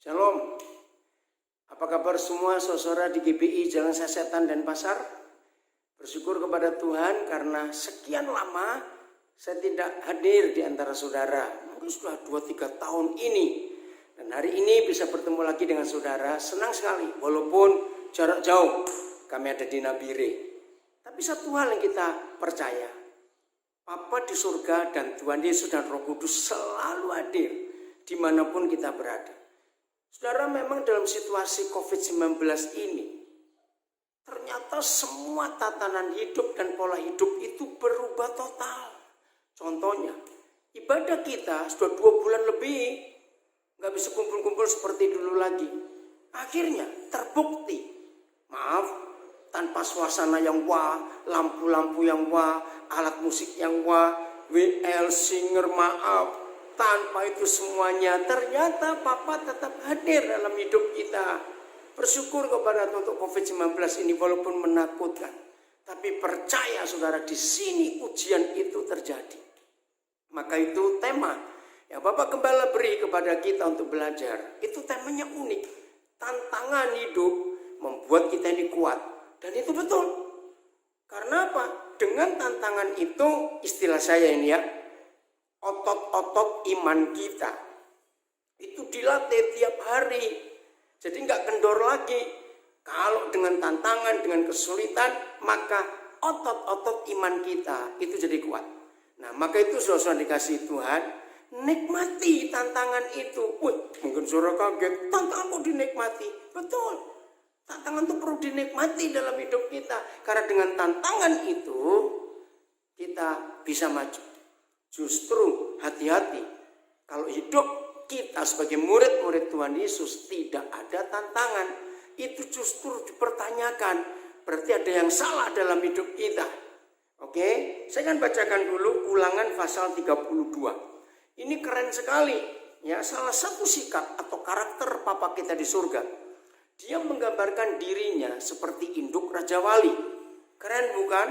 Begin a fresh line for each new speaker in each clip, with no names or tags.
Shalom. Apa kabar semua saudara di GBI Jalan Sasetan dan Pasar? Bersyukur kepada Tuhan karena sekian lama saya tidak hadir di antara saudara. Mungkin sudah 2-3 tahun ini. Dan hari ini bisa bertemu lagi dengan saudara. Senang sekali walaupun jarak jauh. Kami ada di Nabire. Tapi satu hal yang kita percaya. Bapa di surga dan Tuhan Yesus dan Roh Kudus selalu hadir dimanapun kita berada. Saudara, memang dalam situasi COVID-19 ini, ternyata semua tatanan hidup dan pola hidup itu berubah total. Contohnya, ibadah kita sudah 2 bulan lebih, nggak bisa kumpul-kumpul seperti dulu lagi. Akhirnya terbukti, tanpa suasana yang wah, lampu-lampu yang wah, alat musik yang wah, WL singer tanpa itu semuanya, ternyata Papa tetap hadir dalam hidup kita. Bersyukur kepada Tuhan untuk COVID-19 ini walaupun menakutkan. Tapi percaya saudara, di sini ujian itu terjadi. Maka itu tema yang Bapak Gembala beri kepada kita untuk belajar. Itu temanya unik. Tantangan hidup membuat kita ini kuat. Dan itu betul. Karena apa? Dengan tantangan itu, istilah saya ini ya, otot-otot iman kita itu dilatih tiap hari. Jadi nggak kendor lagi. Kalau dengan tantangan, dengan kesulitan, maka otot-otot iman kita itu jadi kuat. Nah, maka itu saudara dikasih Tuhan, nikmati tantangan itu. Mungkin saudara kaget, tantangan kok dinikmati? Betul. Tantangan itu perlu dinikmati dalam hidup kita. Karena dengan tantangan itu kita bisa maju. Justru hati-hati kalau hidup kita sebagai murid-murid Tuhan Yesus tidak ada tantangan, itu justru dipertanyakan. Berarti ada yang salah dalam hidup kita. Oke, saya akan bacakan dulu Ulangan pasal 32. Ini keren sekali ya, salah satu sikap atau karakter Papa kita di surga. Dia menggambarkan dirinya seperti induk Raja Wali. Keren bukan?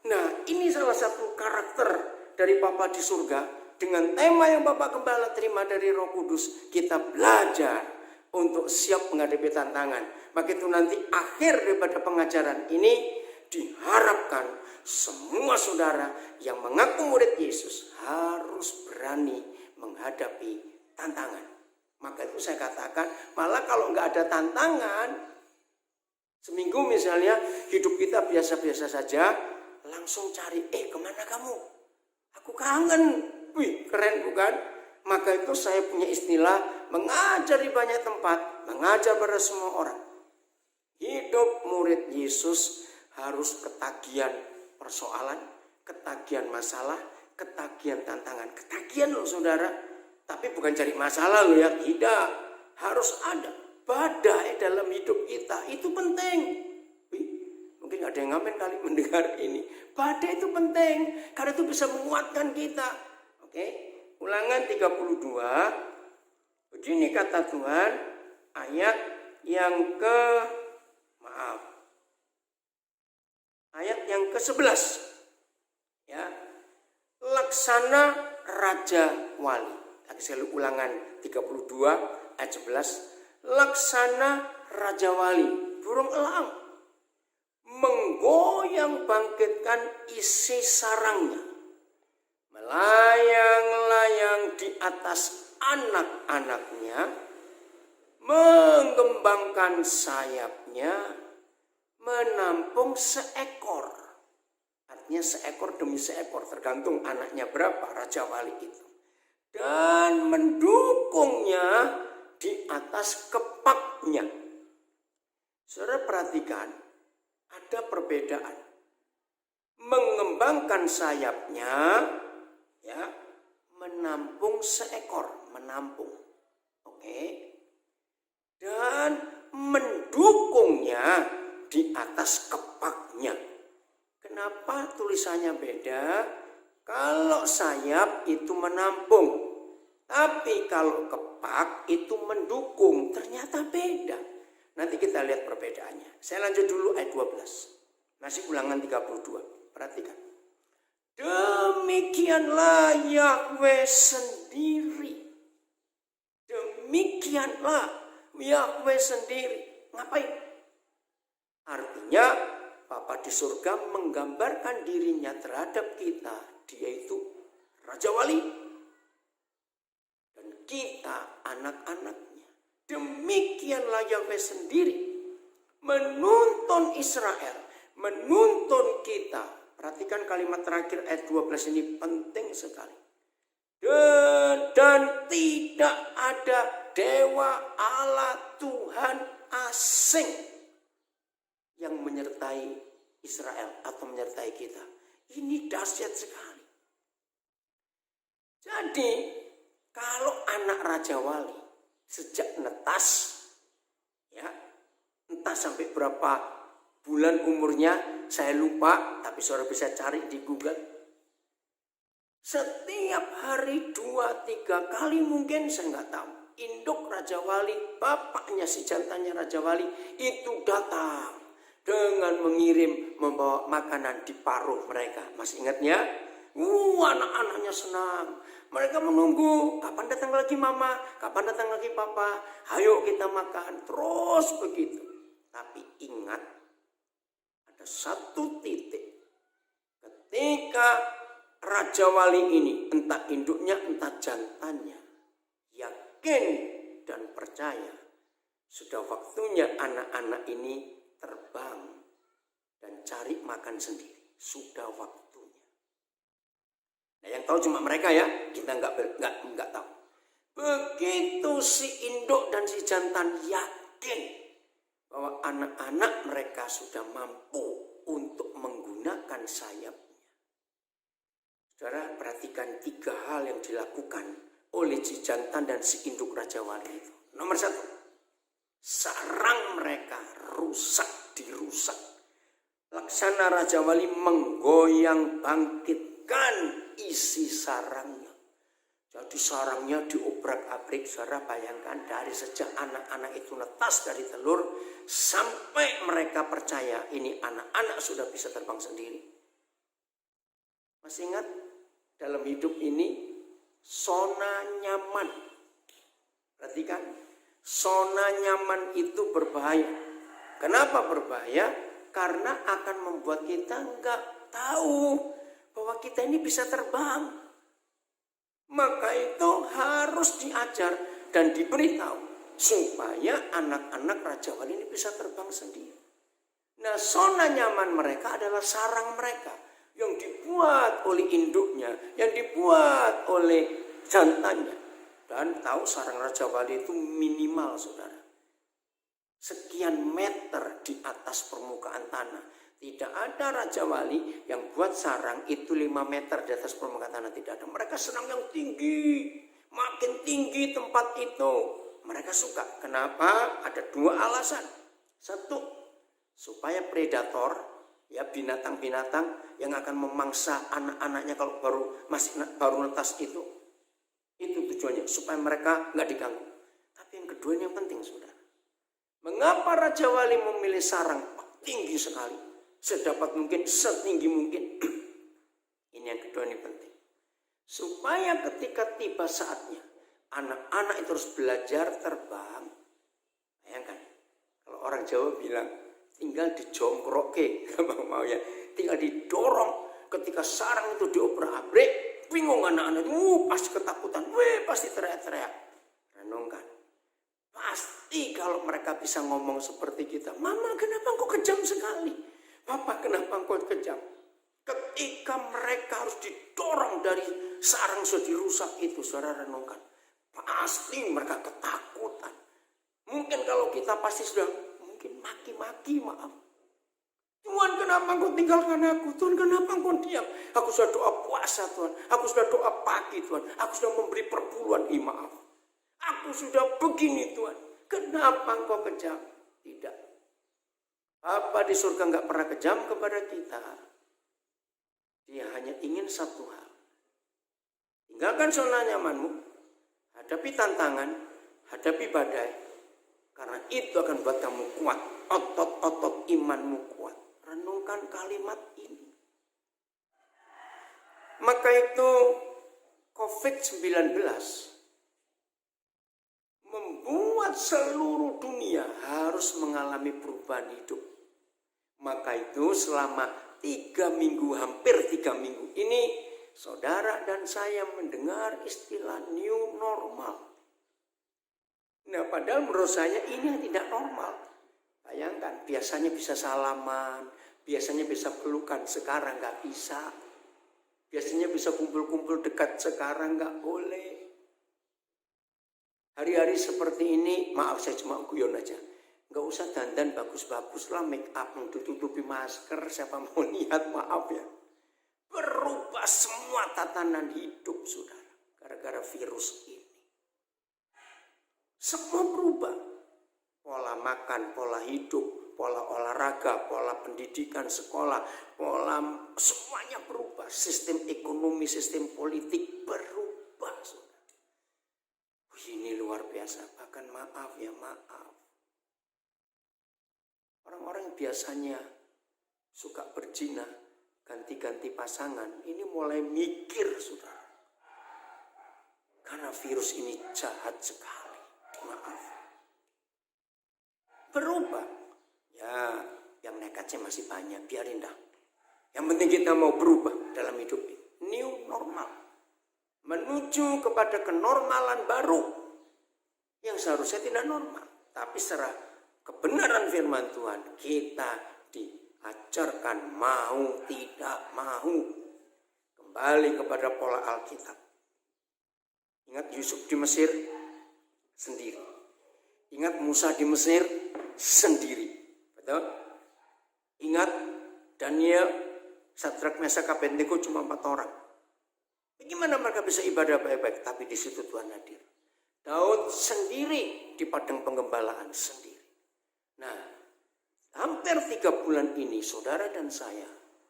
Nah, ini salah satu karakter dari Papa di surga. Dengan tema yang Bapak Gembala terima dari Roh Kudus, kita belajar untuk siap menghadapi tantangan. Maka itu nanti akhir daripada pengajaran ini, diharapkan semua saudara yang mengaku murid Yesus harus berani menghadapi tantangan. Maka itu saya katakan, malah kalau nggak ada tantangan, seminggu misalnya hidup kita biasa-biasa saja, langsung cari, kemana kamu? Aku kangen. Wih, keren bukan? Maka itu saya punya istilah mengajar di banyak tempat, mengajar pada semua orang. Hidup murid Yesus harus ketagihan persoalan, ketagihan masalah, ketagihan tantangan. Ketagihan loh saudara, tapi bukan cari masalah loh ya, tidak. Harus ada badai dalam hidup kita, itu penting. Mungkin ada yang ngamen kali mendengar ini. Badai itu penting, karena itu bisa menguatkan kita. Oke, Ulangan 32. Begini kata Tuhan, ayat yang ke-11. Ya. Laksana Raja Wali. Sekali Ulangan 32 ayat 11. Laksana Raja Wali, burung elang menggoyang bangkitkan isi sarangnya, melayang-layang di atas anak-anaknya, mengembangkan sayapnya, menampung seekor. Artinya seekor demi seekor, tergantung anaknya berapa Raja Wali itu. Dan mendukungnya di atas kepaknya. Saudara perhatikan, ada perbedaan. Mengembangkan sayapnya, ya, menampung seekor, menampung. Oke. Dan mendukungnya di atas kepaknya. Kenapa tulisannya beda? Kalau sayap itu menampung, tapi kalau kepak itu mendukung, ternyata beda. Nanti kita lihat perbedaannya. Saya lanjut dulu ayat 12. Masih Ulangan 32. Perhatikan. Demikianlah Yahweh sendiri. Demikianlah Yahweh sendiri. Ngapain? Artinya Bapa di surga menggambarkan dirinya terhadap kita. Dia itu Raja Wali. Dan kita anak-anaknya. Demikianlah Yahweh sendiri menuntun Israel, menuntun kita. Perhatikan kalimat terakhir ayat 12 ini penting sekali. Dan tidak ada dewa Allah Tuhan asing yang menyertai Israel atau menyertai kita. Ini dahsyat sekali. Jadi kalau anak Raja Wali sejak netas, ya, entah sampai berapa bulan umurnya, saya lupa, tapi saudara bisa cari di Google. Setiap hari 2-3 kali mungkin, saya nggak tahu, induk Raja Wali, bapaknya si jantannya Raja Wali itu datang dengan mengirim, membawa makanan di paruh mereka. Masih ingatnya? Anak-anaknya senang. Mereka menunggu, kapan datang lagi mama, kapan datang lagi papa, ayo kita makan. Terus begitu. Tapi ingat, ada satu titik. Ketika Raja Wali ini, entah induknya, entah jantannya, yakin dan percaya, sudah waktunya anak-anak ini terbang dan cari makan sendiri. Sudah waktunya. Nah, yang tahu cuma mereka ya, kita nggak tahu. Begitu si induk dan si jantan yakin bahwa anak-anak mereka sudah mampu untuk menggunakan sayapnya. Saudara, perhatikan 3 hal yang dilakukan oleh si jantan dan si induk Raja Wali itu. Nomor 1, sarang mereka dirusak. Laksana Raja Wali menggoyang bangkitkan isi sarangnya. Jadi sarangnya diobrak-abrik. Saudara bayangkan, dari sejak anak-anak itu netas dari telur sampai mereka percaya ini anak-anak sudah bisa terbang sendiri. Masih ingat? Dalam hidup ini zona nyaman. Perhatikan, zona nyaman itu berbahaya. Kenapa berbahaya? Karena akan membuat kita nggak tahu bahwa kita ini bisa terbang. Maka itu harus diajar dan diberitahu supaya anak-anak Raja Wali ini bisa terbang sendiri. Nah, zona nyaman mereka adalah sarang mereka yang dibuat oleh induknya, yang dibuat oleh jantannya. Dan tahu sarang Raja Wali itu minimal, saudara, sekian meter di atas permukaan tanah. Tidak ada Raja Wali yang buat sarang itu 5 meter di atas permukaan tanah. Tidak ada. Mereka senang yang tinggi. Makin tinggi tempat itu mereka suka. Kenapa? Ada 2 alasan. 1, supaya predator, ya, binatang-binatang yang akan memangsa anak-anaknya kalau baru netas itu tujuannya supaya mereka nggak diganggu. Tapi yang kedua ini yang penting, saudara. Mengapa Raja Wali memilih sarang tinggi sekali, sedapat mungkin, setinggi mungkin? Ini yang kedua ini penting, supaya ketika tiba saatnya anak-anak itu harus belajar terbang. Bayangkan kalau orang Jawa bilang tinggal dijongkroke, mau ya, tinggal didorong. Ketika sarang itu diobrak-abrik, bingung anak-anak itu, pasti ketakutan, pasti teriak-teriak. Renungkan, pasti kalau mereka bisa ngomong seperti kita, mama kenapa engkau kejam sekali, papa kenapa engkau kejam. Ketika mereka harus didorong dari sarang sudah dirusak itu, saudara renungkan, pasti mereka ketakutan. Mungkin kalau kita pasti sudah mungkin maki-maki, maaf. Tuhan, kenapa engkau tinggalkan aku? Tuhan, kenapa engkau diam? Aku sudah doa puasa, Tuhan. Aku sudah doa pagi, Tuhan. Aku sudah memberi perpuluhan, maaf. Aku sudah begini, Tuhan. Kenapa engkau kejam? Tidak. Bapa di surga enggak pernah kejam kepada kita. Dia hanya ingin satu hal. Tinggalkan zona nyamanmu. Hadapi tantangan. Hadapi badai. Karena itu akan buat kamu kuat. Otot-otot imanmu kuat. Renungkan kalimat ini. Maka itu COVID-19 membuat seluruh dunia harus mengalami perubahan hidup. Maka itu selama 3 minggu, hampir 3 minggu ini, saudara dan saya mendengar istilah new normal. Nah, padahal menurut saya ini yang tidak normal. Bayangkan, biasanya bisa salaman, biasanya bisa pelukan, sekarang nggak bisa. Biasanya bisa kumpul-kumpul dekat, sekarang nggak boleh. Hari-hari seperti ini, maaf saya cuma guyon aja. Nggak usah dandan bagus-bagus lah, make up, tutupi masker, siapa mau lihat, maaf ya. Berubah semua tatanan hidup, saudara, gara-gara virus ini. Semua berubah. Pola makan, pola hidup, pola olahraga, pola pendidikan, sekolah, pola semuanya berubah. Sistem ekonomi, sistem politik berubah, saudara. Ini luar biasa, bahkan maaf ya, maaf. Orang-orang yang biasanya suka berzina, ganti-ganti pasangan, ini mulai mikir, saudara. Karena virus ini jahat sekali, maaf. Berubah, ya yang nekatnya masih banyak, biarin dah. Yang penting kita mau berubah dalam hidup ini. New normal. Menuju kepada kenormalan baru yang seharusnya tidak normal. Tapi secara kebenaran firman Tuhan, kita diajarkan mau tidak mau kembali kepada pola Alkitab. Ingat Yusuf di Mesir sendiri. Ingat Musa di Mesir sendiri. Betul? Ingat Daniel, Sadrak, Mesak, Abednego cuma 4 orang. Bagaimana mereka bisa ibadah baik-baik? Tapi di situ Tuhan hadir. Daud sendiri di padang penggembalaan sendiri. Nah, hampir 3 bulan ini saudara dan saya,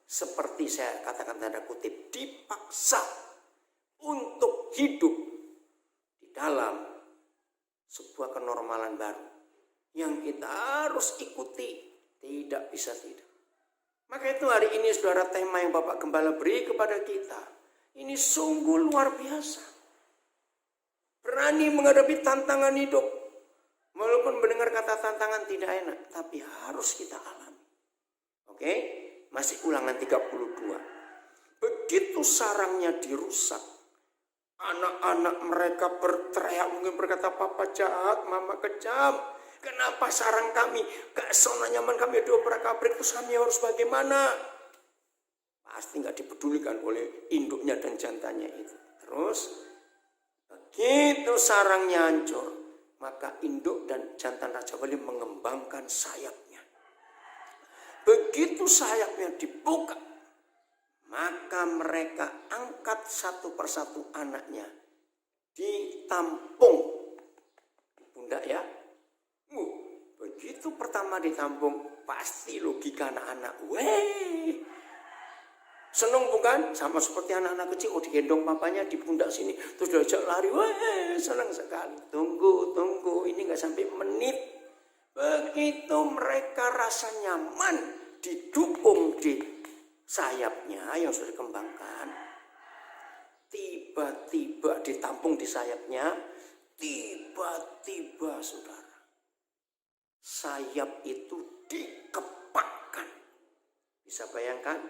seperti saya katakan tanda kutip, dipaksa untuk hidup di dalam sebuah kenormalan baru yang kita harus ikuti, tidak bisa tidak. Maka itu hari ini saudara, tema yang Bapak Gembala beri kepada kita ini sungguh luar biasa. Berani menghadapi tantangan hidup. Walaupun mendengar kata tantangan tidak enak, tapi harus kita alami. Oke? Masih ulangan 32. Begitu sarangnya dirusak, anak-anak mereka berteriak, mungkin berkata, "Papa jahat, mama kejam. Kenapa sarang kami, zona nyaman kami diobrak-abrik, terus kami harus bagaimana?" Pasti nggak dipedulikan oleh induknya dan jantannya itu. Terus begitu sarangnya hancur, maka induk dan jantan Raja Wali mengembangkan sayapnya. Begitu sayapnya dibuka, maka mereka angkat satu persatu anaknya, ditampung di pundak ya. Begitu pertama ditampung, pasti logika anak-anak, weh, seneng bukan? Sama seperti anak-anak kecil, digendong papanya di pundak sini, terus diajak lari, wah senang sekali. Tunggu, ini nggak sampai menit. Begitu mereka rasa nyaman didukung di sayapnya yang sudah dikembangkan, tiba-tiba ditampung di sayapnya, tiba-tiba saudara, sayap itu dikepakkan. Bisa bayangkan?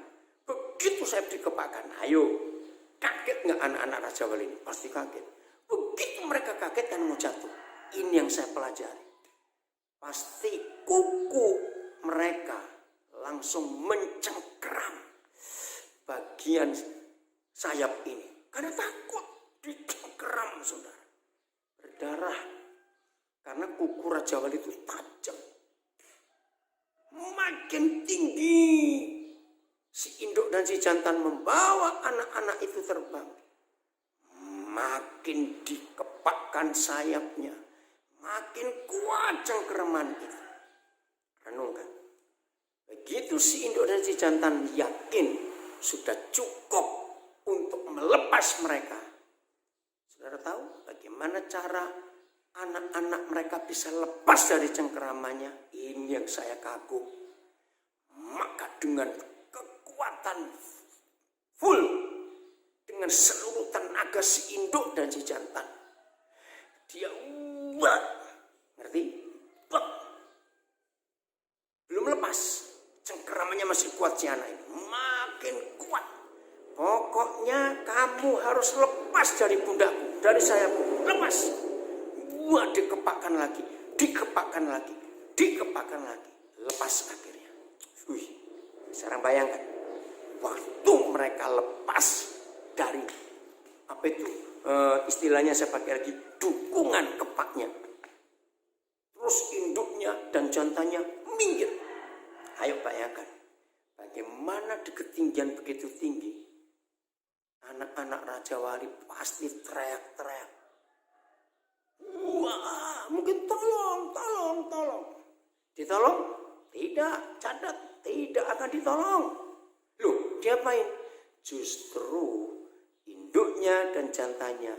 Begitu saya dikepakkan, ayo, kaget nggak anak-anak Raja Wali ini? Pasti kaget. Begitu mereka kaget dan mau jatuh. Ini yang saya pelajari. Pasti kuku mereka langsung mencengkeram bagian sayap ini. Karena takut dicengkeram, saudara. Berdarah. Karena kuku Raja Wali itu tajam. Makin tinggi si induk dan si jantan membawa anak-anak itu terbang, makin dikepakkan sayapnya, makin kuat cengkeraman itu. Renungkan. Begitu si induk dan si jantan yakin sudah cukup untuk melepas mereka. Saudara tahu bagaimana cara anak-anak mereka bisa lepas dari cengkeramannya? Ini yang saya kagum. Maka dengan kekuatan full, dengan seluruh tenaga si induk dan si jantan, dia Wah, ngerti? Wah. Belum lepas. Cengkeramannya masih kuat si anak ini. Makin kuat. Pokoknya kamu harus lepas dari pundakku, dari sayapku. Lepas. Wah, dikepakkan lagi, dikepakkan lagi, dikepakkan lagi. Lepas akhirnya. Wih, sekarang bayangkan. Waktu mereka lepas dari apa itu istilahnya saya pakai lagi, dukungan kepaknya. Terus induknya dan jantannya minggir. Ayo bayangkan, bagaimana di ketinggian begitu tinggi, anak-anak Raja Wali pasti teriak-teriak. Wah, mungkin tolong. Ditolong? Tidak, catat, tidak akan ditolong. Loh, diapain? Justru induknya dan jantannya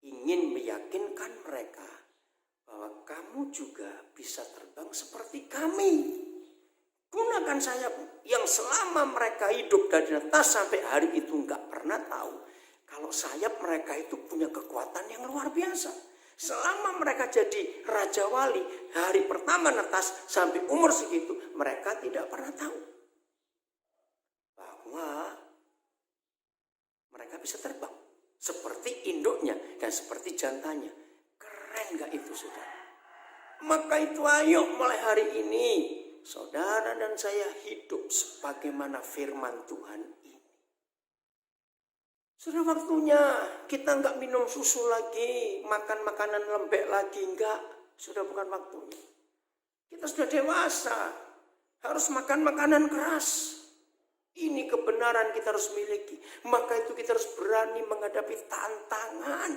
ingin meyakinkan mereka bahwa kamu juga bisa terbang seperti kami. Gunakan sayap yang selama mereka hidup dari atas sampai hari itu nggak pernah tahu kalau sayap mereka itu punya kekuatan yang luar biasa. Selama mereka jadi Raja Wali, hari pertama netas sampai umur segitu, mereka tidak pernah tahu bahwa mereka bisa terbang seperti induknya dan seperti jantannya. Keren gak itu, saudara? Maka itu ayo mulai hari ini saudara dan saya hidup sebagaimana firman Tuhan ini. Sudah waktunya kita nggak minum susu lagi, makan makanan lembek lagi, enggak. Sudah bukan waktunya. Kita sudah dewasa, harus makan makanan keras. Ini kebenaran kita harus miliki. Maka itu kita harus berani menghadapi tantangan.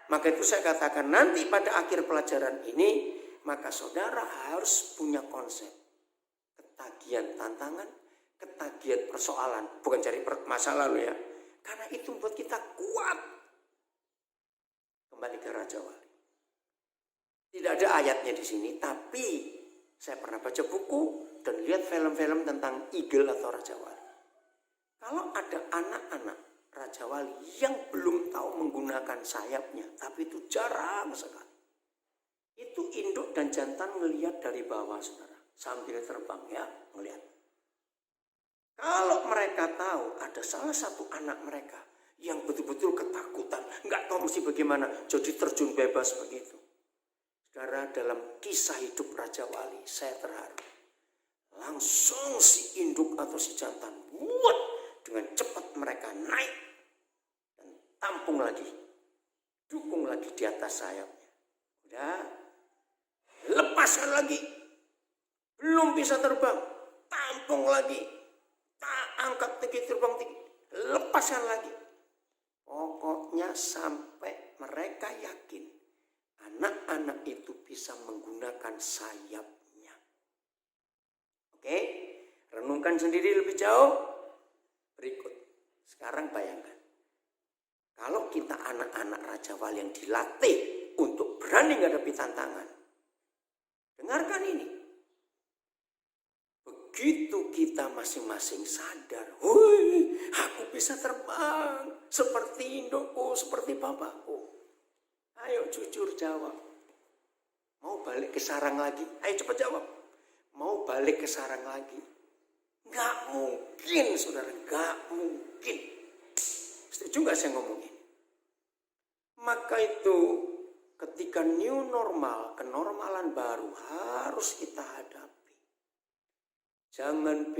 Maka itu saya katakan nanti pada akhir pelajaran ini, maka saudara harus punya konsep ketagihan tantangan, ketagihan persoalan, bukan cari masalah loh ya. Karena itu membuat kita kuat. Kembali ke Raja Wali. Tidak ada ayatnya di sini, tapi saya pernah baca buku dan lihat film-film tentang Eagle atau Raja Wali. Kalau ada anak-anak Raja Wali yang belum tahu menggunakan sayapnya, tapi itu jarang sekali. Itu induk dan jantan ngelihat dari bawah, saudara, sambil terbang ya, ngelihat. Kalau mereka tahu ada salah satu anak mereka yang betul-betul ketakutan, nggak tahu mesti bagaimana, jadi terjun bebas begitu. Saudara, dalam kisah hidup Raja Wali, saya terharu. Langsung si induk atau si jantan, buat dengan cepat mereka naik dan tampung lagi, dukung lagi di atas sayapnya. Udah. Lepaskan lagi, belum bisa terbang, tampung lagi, angkat tinggi, terbang tinggi, lepaskan lagi. Pokoknya sampai mereka yakin anak-anak itu bisa menggunakan sayapnya. Oke, renungkan sendiri lebih jauh. Berikut, sekarang bayangkan, kalau kita anak-anak Raja Wali yang dilatih untuk berani menghadapi tantangan. Dengarkan ini. Begitu kita masing-masing sadar, woi, aku bisa terbang seperti indukku, seperti bapakku. Ayo jujur jawab. Mau balik ke sarang lagi? Ayo cepat jawab. Mau balik ke sarang lagi? Gak mungkin, saudara, gak mungkin. Setuju gak saya ngomongin? Maka itu ketika new normal, kenormalan baru harus kita hadapi. Jangan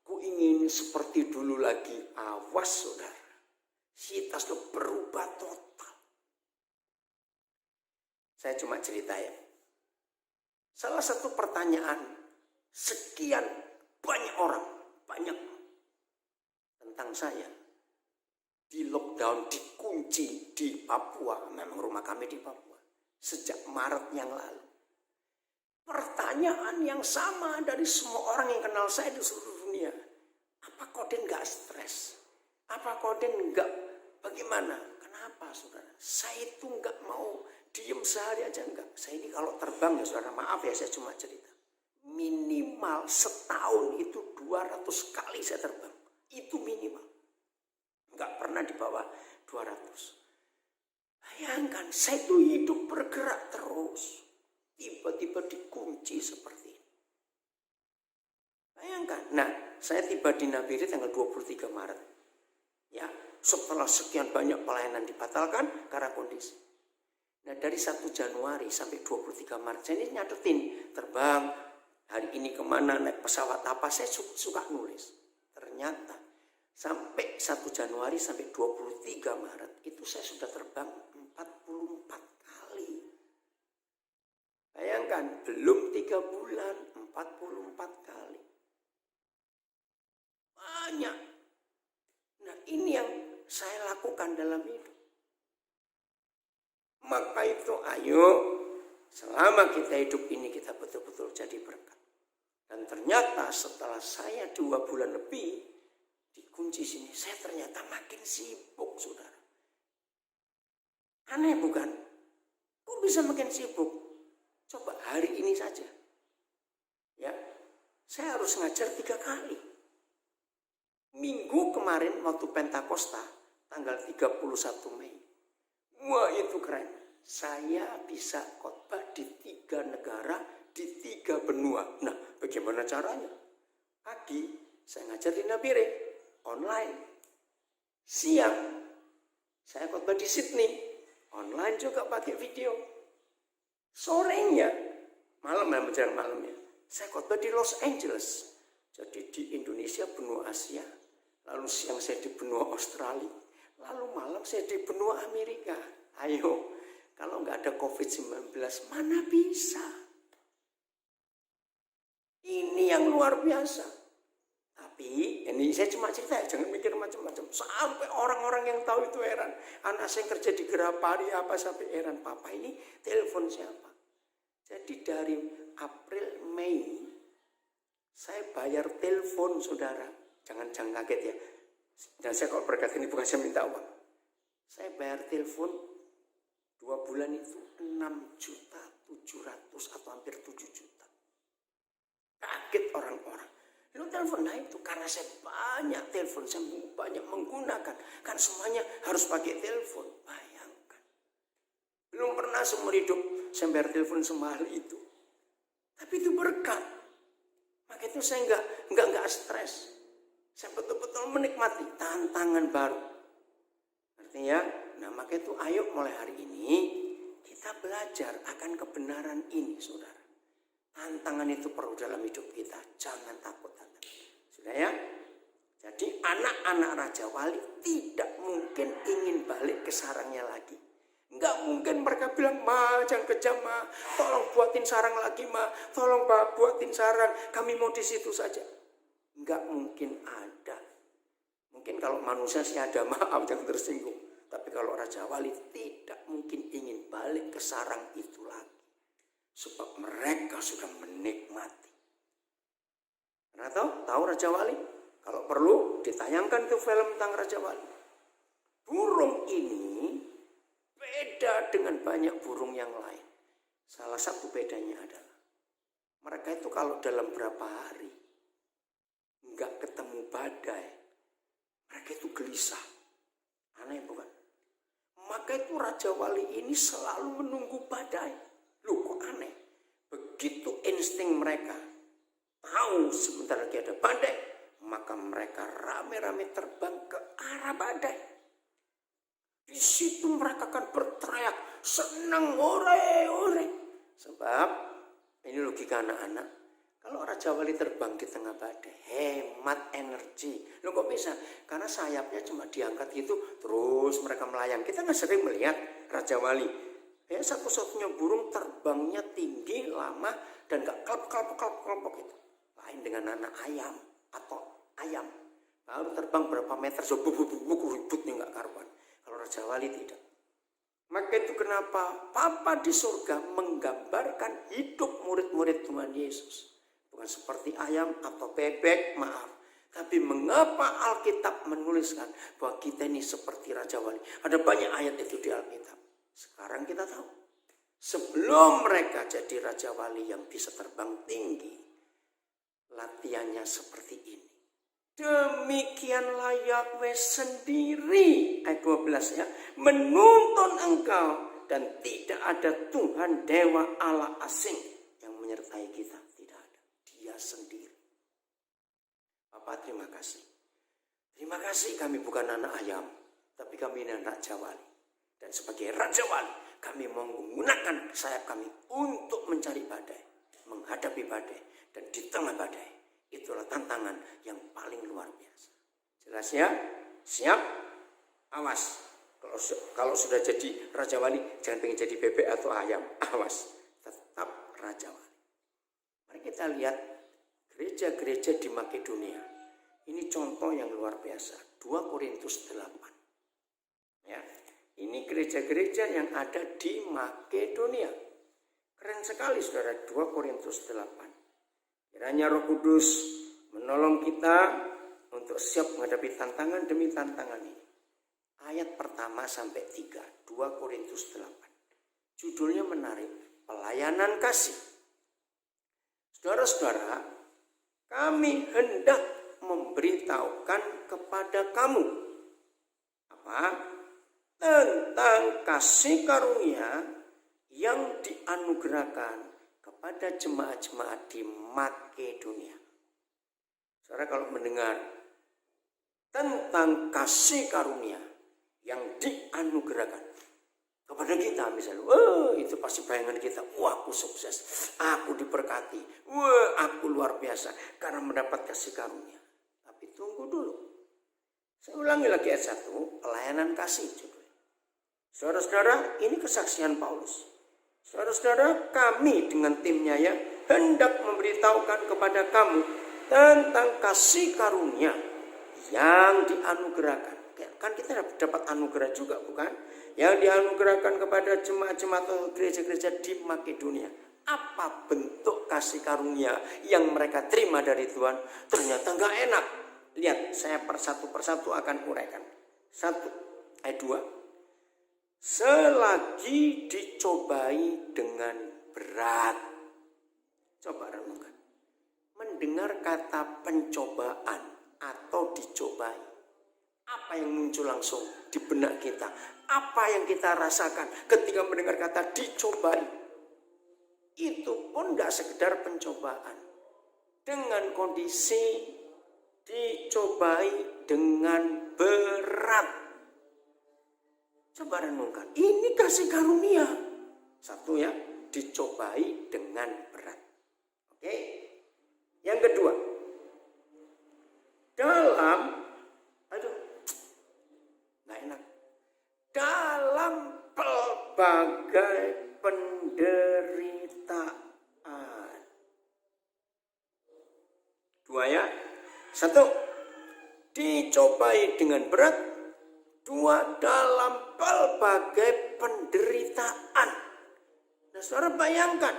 ku ingin seperti dulu lagi. Awas, saudara. Kita sudah berubah total. Saya cuma cerita ya. Salah satu pertanyaan sekian banyak orang, banyak tentang saya. Di lockdown, dikunci di Papua, memang rumah kami di Papua, sejak Maret yang lalu. Pertanyaan yang sama dari semua orang yang kenal saya di seluruh dunia. Apa Koden gak stres? Apa Koden gak bagaimana? Kenapa, saudara? Saya itu gak mau diem sehari aja, enggak. Saya ini kalau terbang ya saudara, maaf ya saya cuma cerita. Minimal setahun itu 200 kali saya terbang. Itu minimal. Enggak pernah di bawah 200. Nah, Bayangkan, saya itu hidup bergerak terus. Tiba-tiba dikunci seperti ini. Bayangkan. Nah, saya tiba di Nabire tanggal 23 Maret. Ya, setelah sekian banyak pelayanan dibatalkan karena kondisi. Nah, dari 1 Januari sampai 23 Maret, saya ini nyatetin terbang, hari ini kemana, naik pesawat apa, saya suka nulis. Ternyata sampai 1 Januari sampai 23 Maret, itu saya sudah terbang 44 kali. Bayangkan, belum 3 bulan, 44 kali. Banyak. Nah, ini yang saya lakukan dalam hidup. Maka itu ayo, selama kita hidup ini kita betul-betul jadi berkat. Dan ternyata setelah saya 2 bulan lebih dikunci sini, saya ternyata makin sibuk, saudara. Aneh bukan? Kok bisa makin sibuk? Coba hari ini saja. Ya, saya harus ngajar 3 kali. Minggu kemarin waktu Pentakosta, tanggal 31 Mei. Wah, itu keren. Saya bisa khotbah di 3 negara, di 3 benua. Nah, bagaimana caranya? Pagi, saya ngajar di Nabire, online. Siang, saya khotbah di Sydney, online juga pakai video. Sorenya, malam ya, menjelang malamnya, saya khotbah di Los Angeles. Jadi di Indonesia, benua Asia. Lalu siang saya di benua Australia. Lalu malam saya di benua Amerika. Ayo, kalau nggak ada COVID-19, mana bisa? Ini yang luar biasa. Tapi, ini saya cuma cerita, jangan mikir macam-macam. Sampai orang-orang yang tahu itu heran. Anak saya kerja di Gerapari apa sampai heran. Papa ini telepon siapa? Jadi dari April, Mei, saya bayar telepon, saudara. Jangan kaget ya. Dan saya kalau berkat ini bukan saya minta uang. Saya bayar telepon 2 bulan itu 6.700.000 atau hampir 7 juta. Kaget orang-orang. Lu telepon, nah itu karena saya banyak telepon, saya banyak menggunakan. Kan semuanya harus pakai telepon. Bayangkan. Belum pernah seumur hidup saya bayar telepon semahal itu. Tapi itu berkat. Maka itu saya enggak stres. Saya betul-betul menikmati tantangan baru. Artinya, nah maka itu ayo mulai hari ini kita belajar akan kebenaran ini, saudara. Tantangan itu perlu dalam hidup kita. Jangan takut tantangan. Sudah ya? Jadi anak-anak Raja Wali tidak mungkin ingin balik ke sarangnya lagi. Enggak mungkin mereka bilang, ma jangan kejam ma, tolong buatin sarang lagi ma, tolong buatin sarang, kami mau di situ saja. Enggak mungkin ada. Mungkin kalau manusia sih ada, maaf jangan tersinggung. Tapi kalau Raja Wali tidak mungkin ingin balik ke sarang itu lagi. Sebab mereka sudah menikmati. Karena tahu Raja Wali? Kalau perlu ditayangkan ke film tentang Raja Wali. Burung ini beda dengan banyak burung yang lain. Salah satu bedanya adalah mereka itu kalau dalam berapa hari nggak ketemu badai, mereka itu gelisah. Aneh bukan? Maka itu Raja Wali ini selalu menunggu badai. Loh kok aneh? Begitu insting mereka tahu sebentar lagi ada badai, maka mereka rame-rame terbang ke arah badai. Di situ mereka akan berteriak senang, ore. Sebab ini logika anak-anak. Kalau Raja Wali terbang di tengah badai, hemat energi. Loh kok bisa? Karena sayapnya cuma diangkat gitu, terus mereka melayang. Kita nggak sering melihat Raja Wali. Ya, satu-satunya burung terbangnya tinggi, lama, dan nggak kelop itu. Lain dengan anak ayam atau ayam. Baru terbang berapa meter, so bubuk ributnya nggak karuan. Kalau Raja Wali tidak. Maka itu kenapa Papa di surga menggambarkan hidup murid-murid Tuhan Yesus. Bukan seperti ayam atau bebek, maaf. Tapi mengapa Alkitab menuliskan bahwa kita ini seperti Raja Wali? Ada banyak ayat itu di Alkitab. Sekarang kita tahu. Sebelum mereka jadi Raja Wali yang bisa terbang tinggi, latihannya seperti ini. Demikianlah Yahweh sendiri, ayat 12 ya, menuntun engkau, dan tidak ada Tuhan dewa Allah asing yang menyertai kita. Tidak ada. Dia sendiri. Bapak terima kasih. Terima kasih kami bukan anak ayam, tapi kami ini anak jawali. Dan sebagai raja wali, kami mau menggunakan sayap kami untuk mencari badai, menghadapi badai, dan di tengah badai. Itulah tantangan yang paling luar biasa. Jelas ya? Siap? Awas. Kalau sudah jadi raja wali, jangan pengen jadi bebek atau ayam. Awas. Tetap raja wali. Mari kita lihat gereja-gereja di Makedonia. Ini contoh yang luar biasa. 2 Korintus 8. Ya. Ini gereja-gereja yang ada di Makedonia. Keren sekali saudara, 2 Korintus 8. Kiranya Roh Kudus menolong kita untuk siap menghadapi tantangan demi tantangan ini. Ayat pertama sampai 3, 2 Korintus 8. Judulnya menarik, pelayanan kasih. Saudara-saudara, kami hendak memberitahukan kepada kamu apa? Tentang kasih karunia yang dianugerahkan kepada jemaat-jemaat di Makedonia. Saudara kalau mendengar tentang kasih karunia yang dianugerahkan kepada kita misalnya, itu pasti bayangan kita, wah aku sukses, aku diberkati, wah aku luar biasa karena mendapat kasih karunia. Tapi tunggu dulu. Saya ulangi lagi ayat 1, pelayanan kasih judulnya. Saudara-saudara, ini kesaksian Paulus. Saudara-saudara, kami dengan timnya ya hendak memberitahukan kepada kamu tentang kasih karunia yang dianugerahkan. Kan kita dapat anugerah juga bukan? Yang dianugerahkan kepada jemaat-jemaat atau gereja-gereja di Makedonia. Apa bentuk kasih karunia yang mereka terima dari Tuhan? Ternyata nggak enak. Lihat, saya persatu akan uraikan. 1, ayat 2. Selagi dicobai dengan berat. Coba renungkan. Mendengar kata pencobaan atau dicobai. Apa yang muncul langsung di benak kita? Apa yang kita rasakan ketika mendengar kata dicobai? Itu pun gak sekedar pencobaan. Dengan kondisi dicobai dengan berat. Coba renungkan, ini kasih karunia. 1 ya, dicobai dengan berat. Oke. Yang kedua, dalam pelbagai penderitaan. 2 ya. 1, dicobai dengan berat. 2, dalam pelbagai penderitaan. Nah, saudara bayangkan.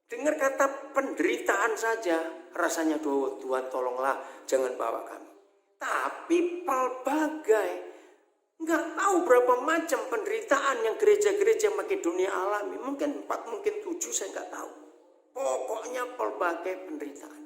Dengar kata penderitaan saja. Rasanya, Tuhan tolonglah, jangan bawa kami. Tapi pelbagai. Nggak tahu berapa macam penderitaan yang gereja-gereja Makedonia alami. Mungkin 4, mungkin 7, saya nggak tahu. Pokoknya pelbagai penderitaan.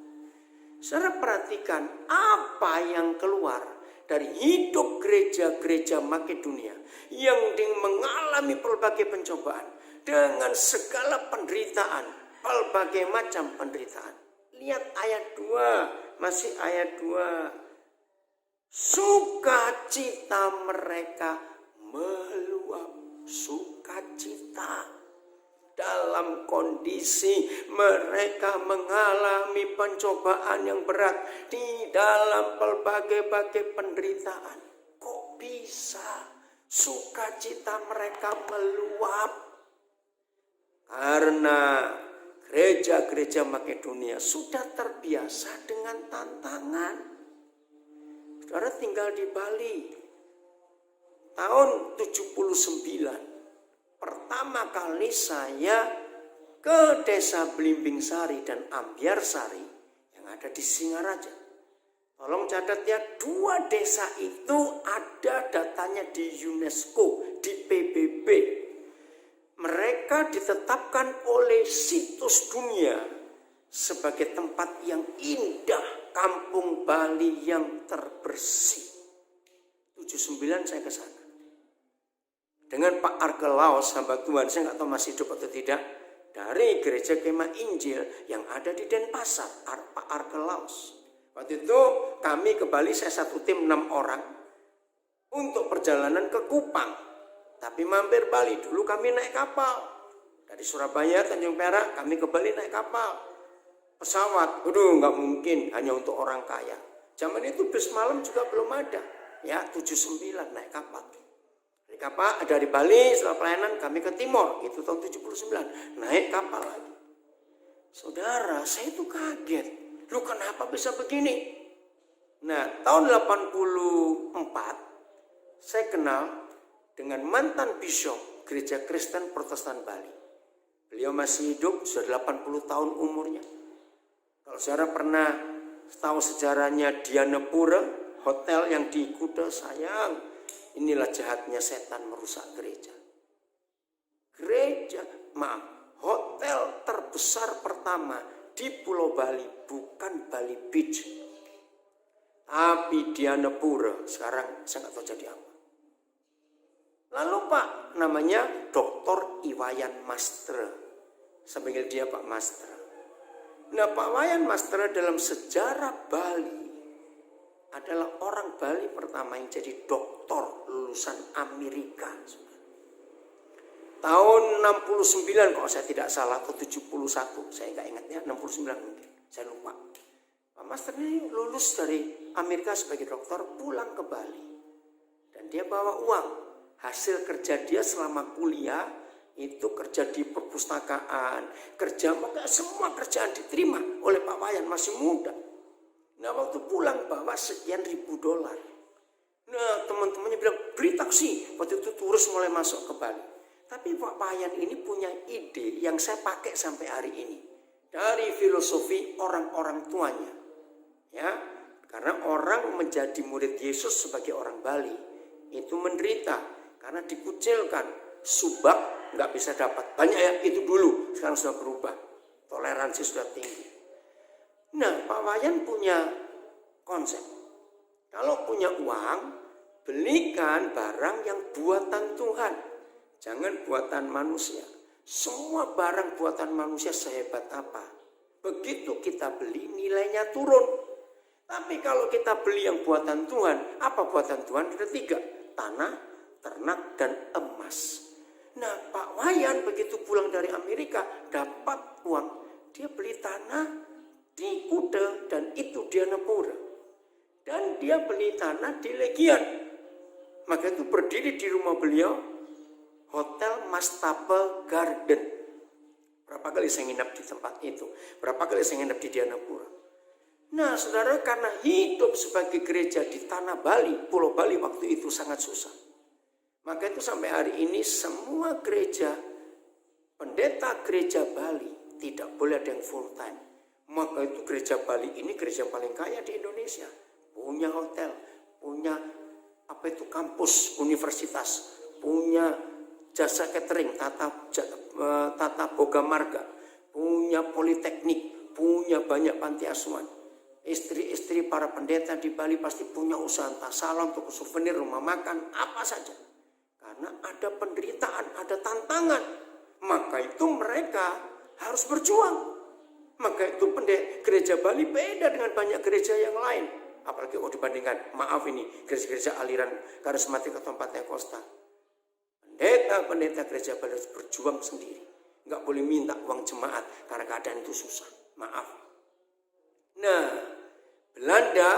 Saudara perhatikan apa yang keluar dari hidup gereja-gereja Makedonia yang mengalami pelbagai pencobaan dengan segala penderitaan, pelbagai macam penderitaan. Lihat ayat 2, masih ayat 2. Sukacita mereka meluap, sukacita. Dalam kondisi mereka mengalami pencobaan yang berat di dalam pelbagai penderitaan. Kok bisa sukacita mereka meluap? Karena gereja-gereja Makedonia sudah terbiasa dengan tantangan. Saudara tinggal di Bali tahun 79. Pertama kali saya ke desa Blimbing Sari dan Ambiar Sari yang ada di Singaraja. Tolong catat ya, 2 desa itu ada datanya di UNESCO, di PBB. Mereka ditetapkan oleh Situs Dunia sebagai tempat yang indah kampung Bali yang terbersih. 79 saya ke sana. Dengan Pak Arkelaus, hamba Tuhan, saya nggak tahu masih hidup atau tidak, dari gereja Kemah Injil yang ada di Denpasar, Pak Arkelaus. Waktu itu kami ke Bali, saya satu tim 6 orang untuk perjalanan ke Kupang. Tapi mampir Bali, dulu kami naik kapal. Dari Surabaya, Tanjung Perak, kami ke Bali naik kapal. Pesawat, nggak mungkin, hanya untuk orang kaya. Zaman itu bis malam juga belum ada. Ya, 79 naik kapal. Dari Bali setelah pelayanan kami ke Timor, itu tahun 79, naik kapal lagi. Saudara, saya itu kaget. Lu kenapa bisa begini? Nah, tahun 84 saya kenal dengan mantan bishop Gereja Kristen Protestan Bali. Beliau masih hidup, sudah 80 tahun umurnya. Kalau saudara pernah tahu sejarahnya Dianapura, hotel yang di Kuta, sayang. Inilah jahatnya setan merusak gereja. Hotel terbesar pertama di Pulau Bali bukan Bali Beach, tapi Dianapura. Sekarang saya nggak tahu jadi apa. Lalu Pak, namanya Dr. Iwayan Mastra. Saya panggil dia Pak Mastra. Nah, Pak Wayan Mastra dalam sejarah Bali adalah orang Bali pertama yang jadi doktor lulusan Amerika. Tahun 69 kalau saya tidak salah, atau 71, saya nggak ingat ya, 69 mungkin, saya lupa. Pak Master ini lulus dari Amerika sebagai dokter, pulang ke Bali. Dan dia bawa uang, hasil kerja dia selama kuliah, itu kerja di perpustakaan, maka semua kerjaan diterima oleh Pak Wayan, masih muda. Nah, waktu pulang bawa sekian ribu dolar. Nah, teman-temannya bilang, beli taksi. Waktu itu turis mulai masuk ke Bali. Tapi Pak Wayan ini punya ide yang saya pakai sampai hari ini. Dari filosofi orang-orang tuanya. Ya, karena orang menjadi murid Yesus sebagai orang Bali itu menderita. Karena dikucilkan. Subak nggak bisa dapat. Banyak ya, itu dulu. Sekarang sudah berubah. Toleransi sudah tinggi. Nah, Pak Wayan punya konsep. Kalau punya uang, belikan barang yang buatan Tuhan. Jangan buatan manusia. Semua barang buatan manusia sehebat apa. Begitu kita beli, nilainya turun. Tapi kalau kita beli yang buatan Tuhan, apa buatan Tuhan? Ada 3. Tanah, ternak, dan emas. Nah, Pak Wayan begitu pulang dari Amerika, dapat uang. Dia beli tanah di Kuta dan itu Dianapura. Dan dia beli tanah di Legian. Maka itu berdiri di rumah beliau Hotel Mastapa Garden. Berapa kali saya nginap di tempat itu. Berapa kali saya nginap di Dianapura. Nah, saudara, karena hidup sebagai gereja di tanah Bali, Pulau Bali waktu itu sangat susah. Maka itu sampai hari ini semua gereja, pendeta gereja Bali tidak boleh ada yang full time. Maka itu gereja Bali ini gereja paling kaya di Indonesia. Punya hotel, punya kampus, universitas, punya jasa catering, tata boga marga, punya politeknik, punya banyak panti asuhan. Istri-istri para pendeta di Bali pasti punya usaha entah salon, toko souvenir, rumah makan, apa saja. Karena ada penderitaan, ada tantangan. Maka itu mereka harus berjuang. Maka itu gereja Bali beda dengan banyak gereja yang lain. Apalagi kalau dibandingkan, maaf ini, gereja-gereja aliran karismatik atau Pentakosta. Pendeta gereja Bali harus berjuang sendiri. Nggak boleh minta uang jemaat karena keadaan itu susah. Maaf. Nah, Belanda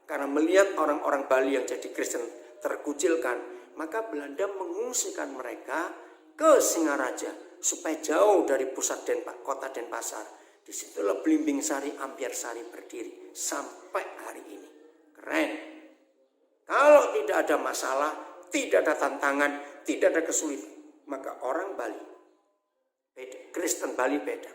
karena melihat orang-orang Bali yang jadi Kristen terkucilkan, maka Belanda mengungsikan mereka ke Singaraja supaya jauh dari pusat kota Denpasar. Disitulah Belimbing Sari, Ampiar Sari berdiri sampai hari ini. Keren. Kalau tidak ada masalah, tidak ada tantangan, tidak ada kesulitan, maka orang Bali beda, Kristen Bali beda.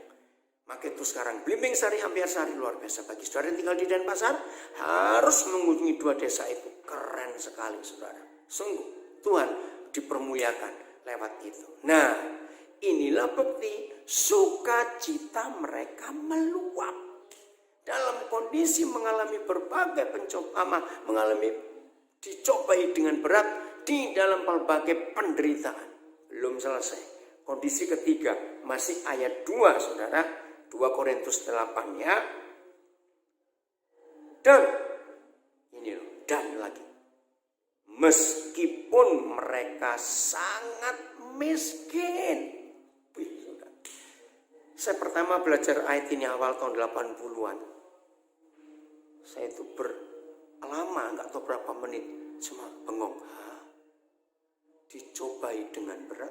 Maka itu sekarang Belimbing Sari, Ampiar Sari luar biasa. Bagi saudara yang tinggal di Denpasar, harus mengunjungi 2 desa itu. Keren sekali, saudara. Sungguh Tuhan dipermuliakan lewat itu. Nah, inilah bukti sukacita mereka meluap. dalam kondisi mengalami berbagai pencobaan, mengalami dicobai dengan berat di dalam berbagai penderitaan. Belum selesai. Kondisi ketiga, masih ayat 2, saudara. 2 Korintus 8 ya. Dan, ini loh, dan lagi. Meskipun mereka sangat miskin. Saya pertama belajar ayat ini awal tahun 80-an. Saya itu lama, nggak tahu berapa menit, cuma bengong. Dicobai dengan berat,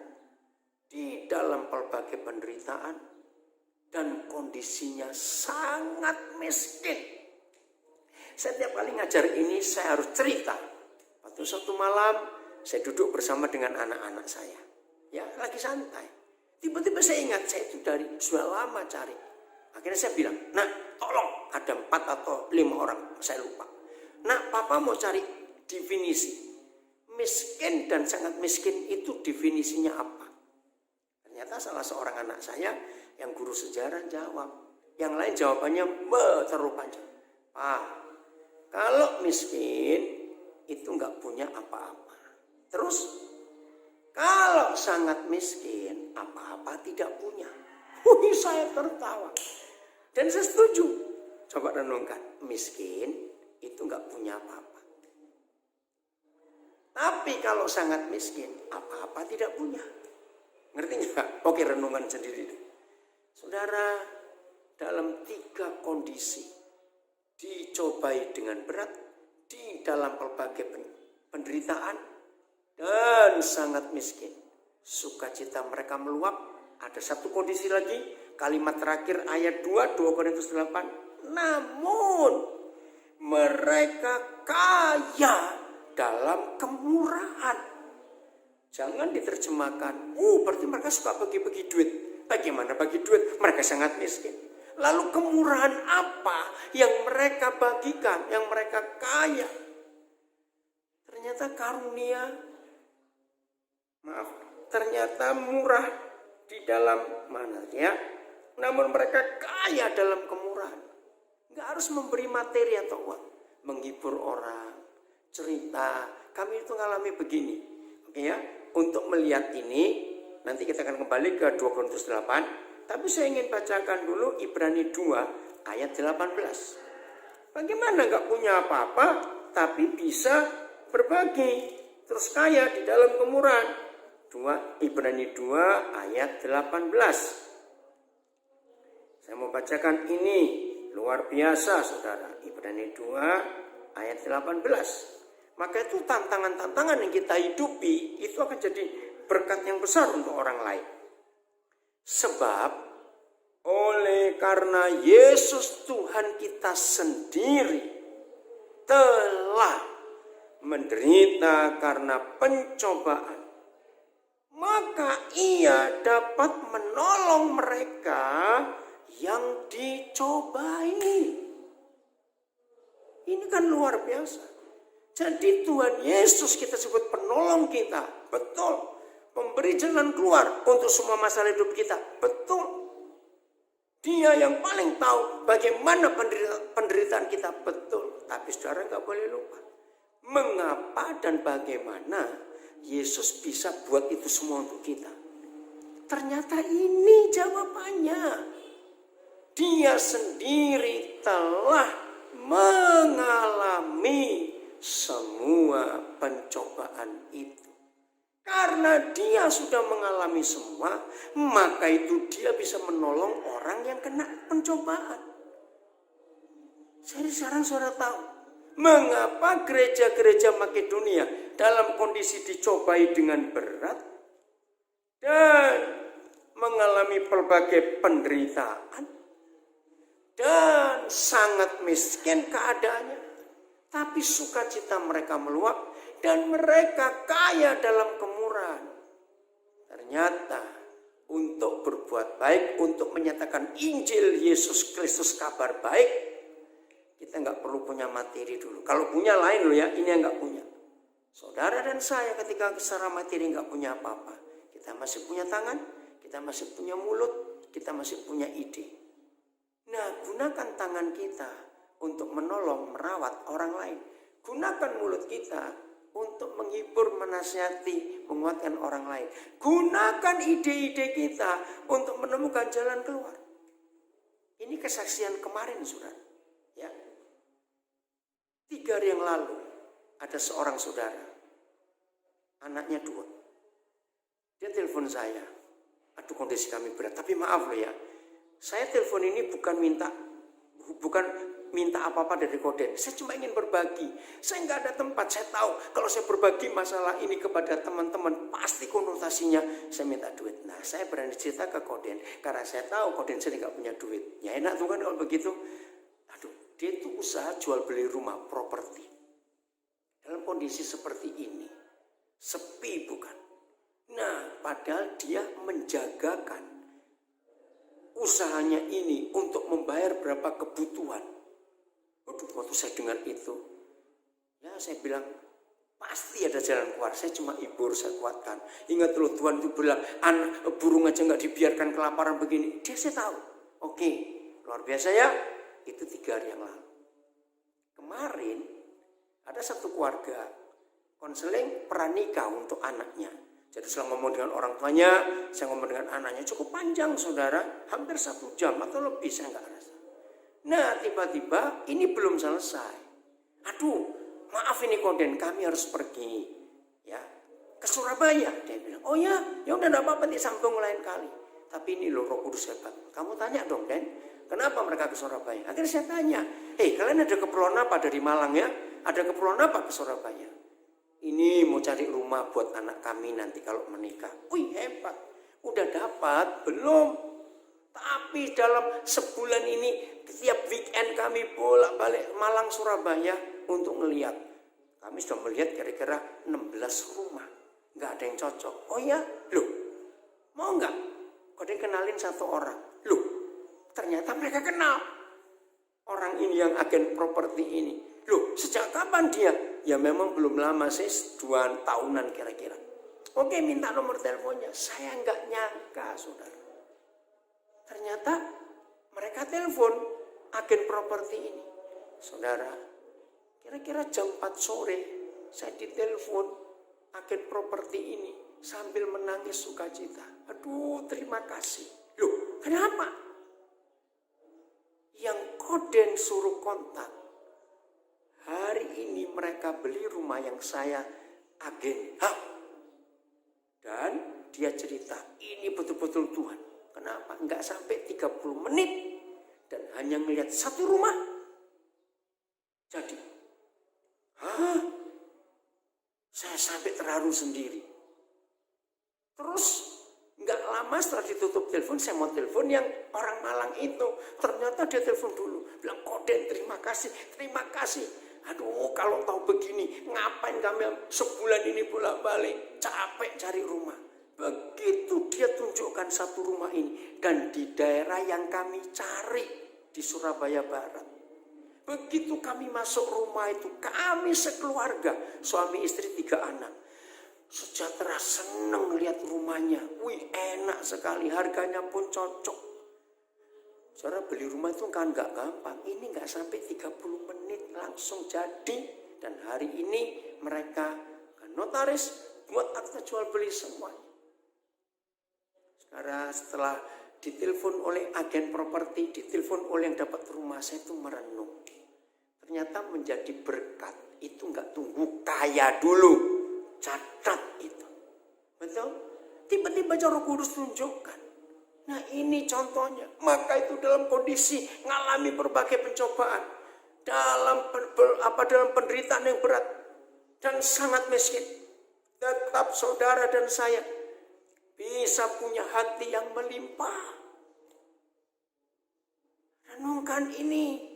di dalam berbagai penderitaan, dan kondisinya sangat miskin. Setiap kali ngajar ini saya harus cerita. Waktu suatu malam saya duduk bersama dengan anak-anak saya. Ya, lagi santai. Tiba-tiba saya ingat, saya itu sudah lama cari. Akhirnya saya bilang, nah tolong, ada 4 atau 5 orang, saya lupa. Nah, papa mau cari definisi. Miskin dan sangat miskin itu definisinya apa? Ternyata salah seorang anak saya yang guru sejarah jawab. Yang lain jawabannya terlalu panjang. Pak, kalau miskin itu nggak punya apa-apa. Terus kalau sangat miskin, apa-apa tidak punya. Saya tertawa. Dan saya setuju. Coba renungkan. Miskin itu nggak punya apa-apa. Tapi kalau sangat miskin, apa-apa tidak punya. Ngerti nggak? Oke, renungan sendiri. Saudara, dalam 3 kondisi. Dicobai dengan berat, di dalam berbagai penderitaan, dan sangat miskin. Sukacita mereka meluap. Ada satu kondisi lagi. Kalimat terakhir ayat 2 Korintus 8. Namun mereka kaya dalam kemurahan. Jangan diterjemahkan, berarti mereka suka bagi-bagi duit. Bagaimana bagi duit? Mereka sangat miskin. Lalu kemurahan apa yang mereka bagikan, yang mereka kaya? Ternyata karunia, ternyata murah di dalam mana ya? Namun mereka kaya dalam kemurahan. Nggak harus memberi materi atau uang, menghibur orang, cerita. Kami itu ngalami begini, oke ya? Untuk melihat ini, nanti kita akan kembali ke 2 Korintus 8. Tapi saya ingin bacakan dulu Ibrani 2 ayat 18. Bagaimana nggak punya apa-apa, tapi bisa berbagi, terus kaya di dalam kemurahan. Ibrani 2 ayat 18. Saya mau bacakan ini, luar biasa saudara. Ibrani 2 ayat 18. Maka itu tantangan-tantangan yang kita hidupi, itu akan jadi berkat yang besar untuk orang lain. Sebab oleh karena Yesus Tuhan kita sendiri telah menderita karena pencobaan, maka ia dapat menolong mereka yang dicobai. Ini kan luar biasa. Jadi Tuhan Yesus kita sebut penolong kita. Betul. Memberi jalan keluar untuk semua masalah hidup kita. Betul. Dia yang paling tahu bagaimana penderitaan kita. Betul. Tapi saudara gak boleh lupa. Mengapa dan bagaimana Yesus bisa buat itu semua untuk kita? Ternyata ini jawabannya. Dia sendiri telah mengalami semua pencobaan itu. Karena dia sudah mengalami semua, maka itu dia bisa menolong orang yang kena pencobaan. Jadi sekarang saudara tahu mengapa gereja-gereja Makedonia dalam kondisi dicobai dengan berat dan mengalami berbagai penderitaan dan sangat miskin keadaannya, tapi sukacita mereka meluap dan mereka kaya dalam kemurahan. Ternyata untuk berbuat baik, untuk menyatakan Injil Yesus Kristus kabar baik, kita nggak perlu punya materi dulu. Kalau punya lain loh ya, ini yang nggak punya. Saudara dan saya ketika secara materi nggak punya apa-apa, kita masih punya tangan, kita masih punya mulut, kita masih punya ide. Nah, gunakan tangan kita untuk menolong, merawat orang lain. Gunakan mulut kita untuk menghibur, menasihati, menguatkan orang lain. Gunakan ide-ide kita untuk menemukan jalan keluar. Ini kesaksian kemarin, saudara. Ya. 3 hari yang lalu ada seorang saudara, anaknya 2. Dia telepon saya. Aduh, kondisi kami berat. Tapi maaf loh ya, saya telepon ini bukan minta apa-apa dari Koden. Saya cuma ingin berbagi. Saya nggak ada tempat. Saya tahu kalau saya berbagi masalah ini kepada teman-teman, pasti konotasinya saya minta duit. Nah, saya berani cerita ke Koden karena saya tahu Koden sendiri nggak punya duit. Ya enak tuh kan kalau begitu. Aduh, dia itu usaha jual beli rumah, properti. Dalam kondisi seperti ini, sepi bukan? Nah, padahal dia menjagakan usahanya ini untuk membayar berapa kebutuhan. Waduh, waktu saya dengar itu, ya saya bilang, pasti ada jalan keluar. Saya cuma hibur, saya kuatkan. Ingat loh, Tuhan itu bilang, anak burung aja nggak dibiarkan kelaparan begini. Dia saya tahu. Oke, luar biasa ya. Itu 3 hari yang lalu. Kemarin, ada satu keluarga, konseling pranikah untuk anaknya. Jadi saya ngomong dengan orang tuanya, saya ngomong dengan anaknya, cukup panjang saudara, hampir 1 jam atau lebih, saya nggak rasa. Nah, tiba-tiba ini belum selesai. Aduh, maaf ini Koden, kami harus pergi ya ke Surabaya. Dia bilang, oh ya udah enggak apa-apa, nanti sambung lain kali. Tapi ini loh Roh Kudus hebat. Kamu tanya dong, Den, kenapa mereka ke Surabaya? Akhirnya saya tanya, kalian ada keperluan apa dari Malang ya? Ada keperluan apa ke Surabaya? Ini mau cari rumah buat anak kami nanti kalau menikah. Wih, hebat. Udah dapat? Belum. Tapi dalam sebulan ini setiap weekend kami bolak-balik Malang Surabaya untuk ngelihat. Kami sudah melihat kira-kira 16 rumah. Nggak ada yang cocok. Oh ya? Loh, mau nggak? Kau kenalin 1 orang. Loh, ternyata mereka kenal. Orang ini yang agen properti ini. Loh, sejak kapan dia? Ya memang belum lama sih, 2 tahunan kira-kira. Oke, minta nomor teleponnya. Saya nggak nyangka, saudara. Ternyata mereka telepon agen properti ini. Saudara, kira-kira jam 4 sore saya ditelepon agen properti ini sambil menangis sukacita. Aduh, terima kasih. Loh, kenapa? Yang Koden suruh kontak. Hari ini mereka beli rumah yang saya agen. Dan dia cerita, ini betul-betul Tuhan. Kenapa? Enggak sampai 30 menit. Dan hanya melihat 1 rumah. Jadi, saya sampai terharu sendiri. Terus, enggak lama setelah ditutup telepon, saya mau telepon yang orang Malang itu. Ternyata dia telepon dulu. Bilang, Koden, terima kasih, terima kasih. Aduh, kalau tahu begini, ngapain kami sebulan ini bolak-balik, capek cari rumah. Begitu dia tunjukkan 1 rumah ini, dan di daerah yang kami cari, di Surabaya Barat. Begitu kami masuk rumah itu, kami sekeluarga, suami istri 3 anak. Sejahtera, seneng lihat rumahnya. Wih, enak sekali, harganya pun cocok. Saudara, beli rumah itu kan gak gampang. Ini gak sampai 30 menit langsung jadi. Dan hari ini mereka kan notaris buat akta jual beli semuanya. Sekarang setelah ditelepon oleh agen properti, ditelepon oleh yang dapat rumah, saya itu merenung. Ternyata menjadi berkat itu gak tunggu kaya dulu. Catat itu. Betul? Tiba-tiba Roh Kudus tunjukkan. Nah, ini contohnya. Maka itu dalam kondisi ngalami berbagai pencobaan, dalam penderitaan yang berat dan sangat miskin, tetap saudara dan saya bisa punya hati yang melimpah. Renungkan ini,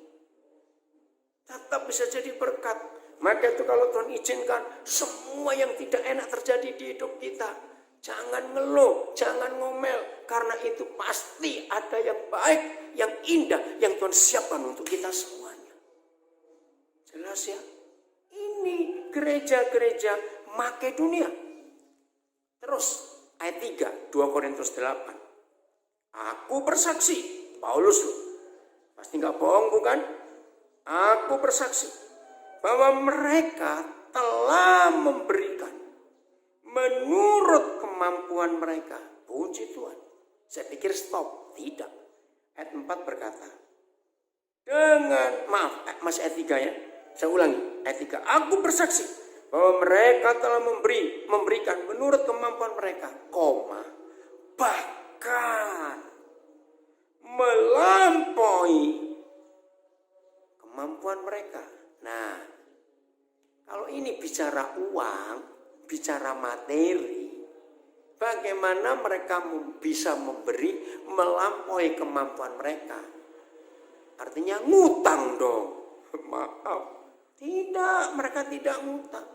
tetap bisa jadi berkat. Maka itu kalau Tuhan izinkan semua yang tidak enak terjadi di hidup kita, jangan ngeluh, jangan ngomel, karena itu pasti ada yang baik, yang indah, yang Tuhan siapkan untuk kita semuanya. Jelas ya? Ini gereja-gereja Makedonia. Terus ayat 3, 2 Korintus 8. Aku bersaksi, Paulus, Pasti nggak bohong bukan? Aku bersaksi bahwa mereka telah memberikan menurut kemampuan mereka. Puji Tuhan. Saya pikir stop. Tidak. Ayat 4 berkata, masih ayat 3 ya. Saya ulangi, ayat 3. Aku bersaksi bahwa mereka telah memberikan menurut kemampuan mereka, bahkan melampaui kemampuan mereka. Nah, kalau ini bicara uang, bicara materi, bagaimana mereka bisa memberi melampaui kemampuan mereka? Artinya ngutang dong. Maaf. Tidak, mereka tidak ngutang.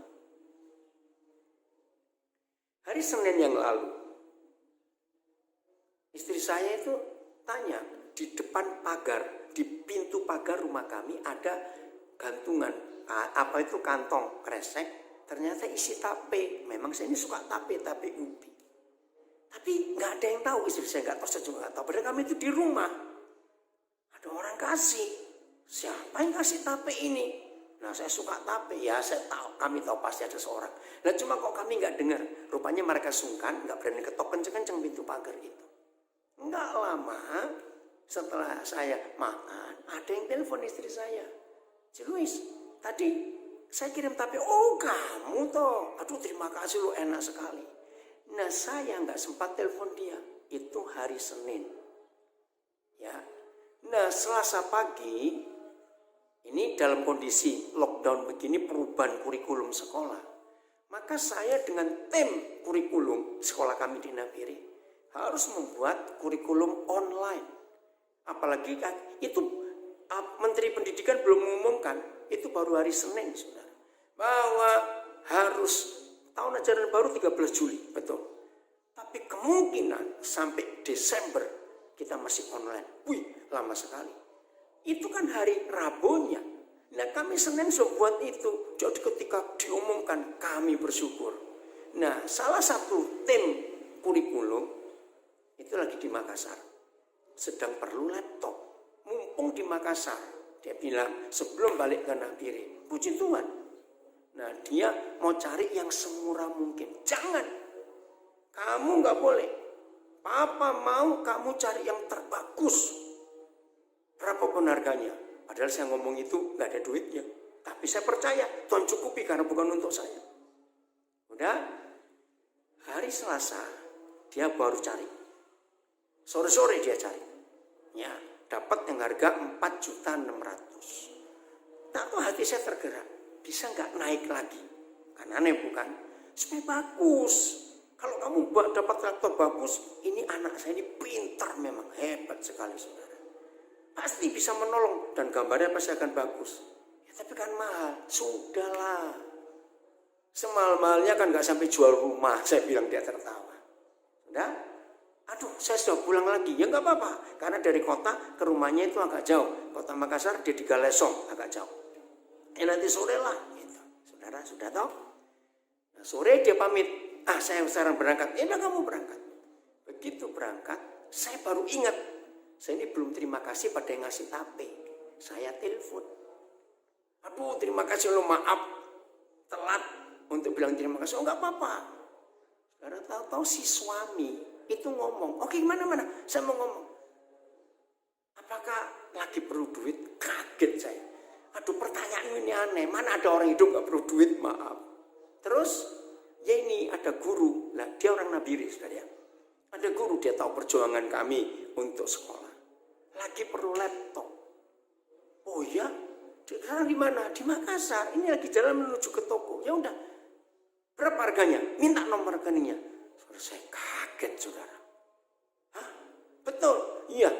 Hari Senin yang lalu, istri saya itu tanya, di depan pagar, di pintu pagar rumah kami ada gantungan, kantong kresek, ternyata isi tape. Memang saya ini suka tape ubi. Tapi nggak ada yang tahu, istri saya nggak tahu, saya juga nggak tahu. Padahal kami itu di rumah, ada orang kasih. Siapa yang kasih tape ini? Nah, saya suka tape, ya saya tahu, kami tahu pasti ada seorang. Nah, cuma kok kami nggak dengar. Rupanya mereka sungkan, nggak berani ketok kenceng-kenceng pintu pagar itu. Nggak lama setelah saya makan, ada yang telepon istri saya. Luis, tadi saya kirim tape. Oh, kamu toh. Aduh, terima kasih, lo enak sekali. Nah, saya nggak sempat telepon dia. Itu hari Senin. Ya. Nah, Selasa pagi, ini dalam kondisi lockdown begini, perubahan kurikulum sekolah. Maka saya dengan tim kurikulum sekolah kami di Nabire harus membuat kurikulum online. Apalagi kan itu Menteri Pendidikan belum mengumumkan, itu baru hari Senin, saudara, bahwa harus tahun ajaran baru 13 Juli, betul. Tapi kemungkinan sampai Desember kita masih online. Wih, lama sekali. Itu kan hari Rabunya. Nah, kami Senin sudah buat itu. Jadi ketika diumumkan, kami bersyukur. Nah, salah satu tim kurikulum itu lagi di Makassar. Sedang perlu laptop. Mumpung di Makassar. Dia bilang sebelum balik ke Nabire. Puji Tuhan. Nah, dia mau cari yang semurah mungkin. Jangan. Kamu nggak boleh. Papa mau kamu cari yang terbagus. Berapapun harganya. Padahal saya ngomong itu nggak ada duitnya. Tapi saya percaya Tuhan cukupi karena bukan untuk saya. Udah. Hari Selasa dia baru cari. Sore-sore dia cari. Ya, dapat yang harga 4.600.000. Tak tahu hati saya tergerak. Bisa nggak naik lagi? Kan aneh bukan? Supaya bagus. Kalau kamu dapat laptop bagus, ini anak saya ini pintar memang, hebat sekali saudara. Pasti bisa menolong dan gambarnya pasti akan bagus. Ya, tapi kan mahal. Sudahlah. Semahal-mahalnya kan nggak sampai jual rumah, saya bilang. Dia tertawa. Udah? Aduh, saya sudah pulang lagi. Ya nggak apa-apa, karena dari kota ke rumahnya itu agak jauh. Kota Makassar dia di Galesong, agak jauh. Nanti sore lah, gitu. Saudara sudah tahu? Nah, sore dia pamit. Saya sekarang berangkat. Udah kamu berangkat. Begitu berangkat, saya baru ingat. Saya ini belum terima kasih pada yang ngasih tape. Saya telepon. Aduh, terima kasih lo, maaf. Telat untuk bilang terima kasih. Oh, nggak apa-apa. Karena tahu-tahu si suami itu ngomong. Oke, mana? Saya mau ngomong. Apakah lagi perlu duit? Kaget saya. Aduh, pertanyaan ini aneh. Mana ada orang hidup nggak perlu duit? Maaf. Terus, ya ini ada guru. Nah, dia orang Nabire, saudara. Ada guru, dia tahu perjuangan kami untuk sekolah. Lagi perlu laptop. Oh ya? Sekarang di mana? Di Makassar. Ini lagi jalan menuju ke toko. Ya udah. Berapa harganya? Minta nomor rekeningnya. Saya kaget, saudara. Hah? Betul? Iya.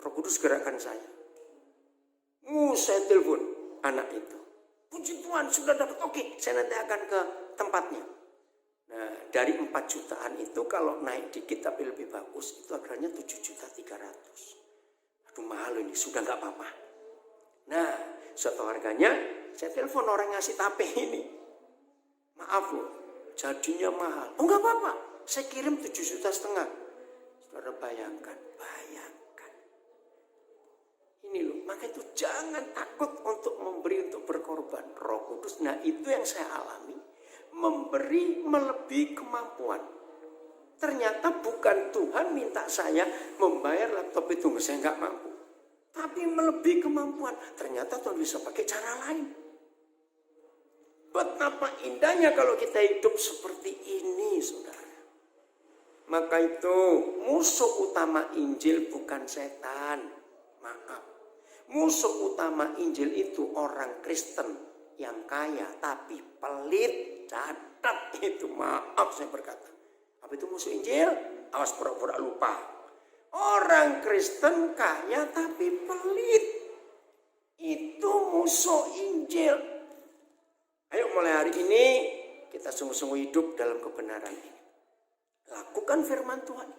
Roh Kudus gerakan saya. Saya telepon anak itu. Puji Tuhan, sudah dapat. Oke, saya nanti akan ke tempatnya. Nah, dari 4 jutaan itu kalau naik dikit tapi lebih bagus, itu harganya 7.300.000. Aduh, mahal ini, sudah nggak apa-apa. Nah, suatu harganya, saya telepon orang ngasih tape ini. Maaf loh, jadinya mahal. Oh, nggak apa-apa, saya kirim 7,5 juta. Saudara bayangkan. Ini loh, maka itu jangan takut untuk memberi, untuk berkorban. Roh Kudus, nah itu yang saya alami. Memberi melebihi kemampuan. Ternyata bukan Tuhan minta saya membayar laptop itu, saya nggak mampu. Tapi melebihi kemampuan. Ternyata Tuhan bisa pakai cara lain. Betapa indahnya kalau kita hidup seperti ini, saudara. Maka itu musuh utama Injil bukan setan. Maaf. Musuh utama Injil itu orang Kristen yang kaya tapi pelit. Catat itu, maaf saya berkata. Apa itu musuh Injil? Awas pura-pura lupa. Orang Kristen kaya tapi pelit. Itu musuh Injil. Ayo mulai hari ini kita sungguh-sungguh hidup dalam kebenaran ini. Lakukan firman Tuhan.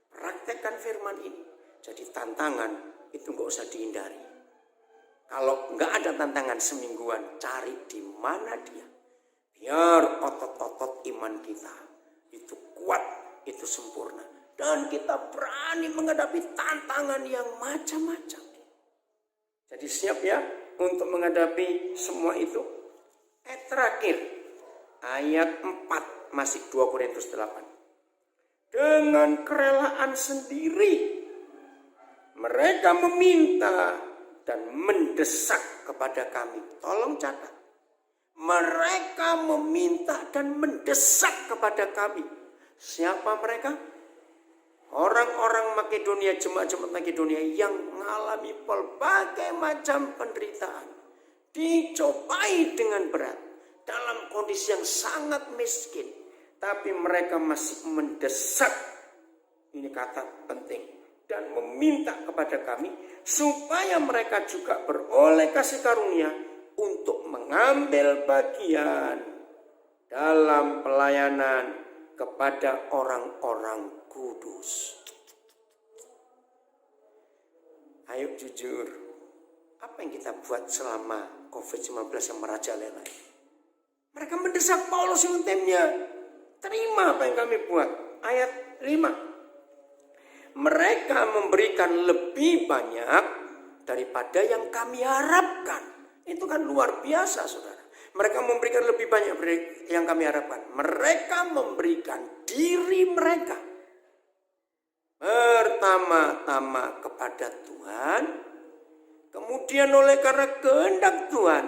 Praktekkan firman ini. Jadi tantangan itu nggak usah dihindari. Kalau nggak ada tantangan semingguan, cari di mana dia. Biar otot-otot iman kita itu kuat, itu sempurna. Dan kita berani menghadapi tantangan yang macam-macam. Jadi siap ya untuk menghadapi semua itu. Terakhir, ayat 4, masih 2 Korintus 8. Dengan kerelaan sendiri, mereka meminta dan mendesak kepada kami. Tolong catat. Mereka meminta dan mendesak kepada kami. Siapa mereka? Orang-orang Makedonia, jemaat-jemaat Makedonia yang mengalami berbagai macam penderitaan. Dicobai dengan berat. Dalam kondisi yang sangat miskin. Tapi mereka masih mendesak. Ini kata penting. Dan meminta kepada kami. Supaya mereka juga beroleh kasih karunia. Untuk mengambil bagian dalam pelayanan kepada orang-orang kudus. Ayo jujur, apa yang kita buat selama COVID-19 yang merajalela? Mereka mendesak Paulus yang timnya. Terima apa yang kami buat. Ayat 5. Mereka memberikan lebih banyak daripada yang kami harapkan. Itu kan luar biasa, saudara. Mereka memberikan lebih banyak dari yang kami harapkan. Mereka memberikan diri mereka. Pertama-tama kepada Tuhan. Kemudian oleh karena kehendak Tuhan.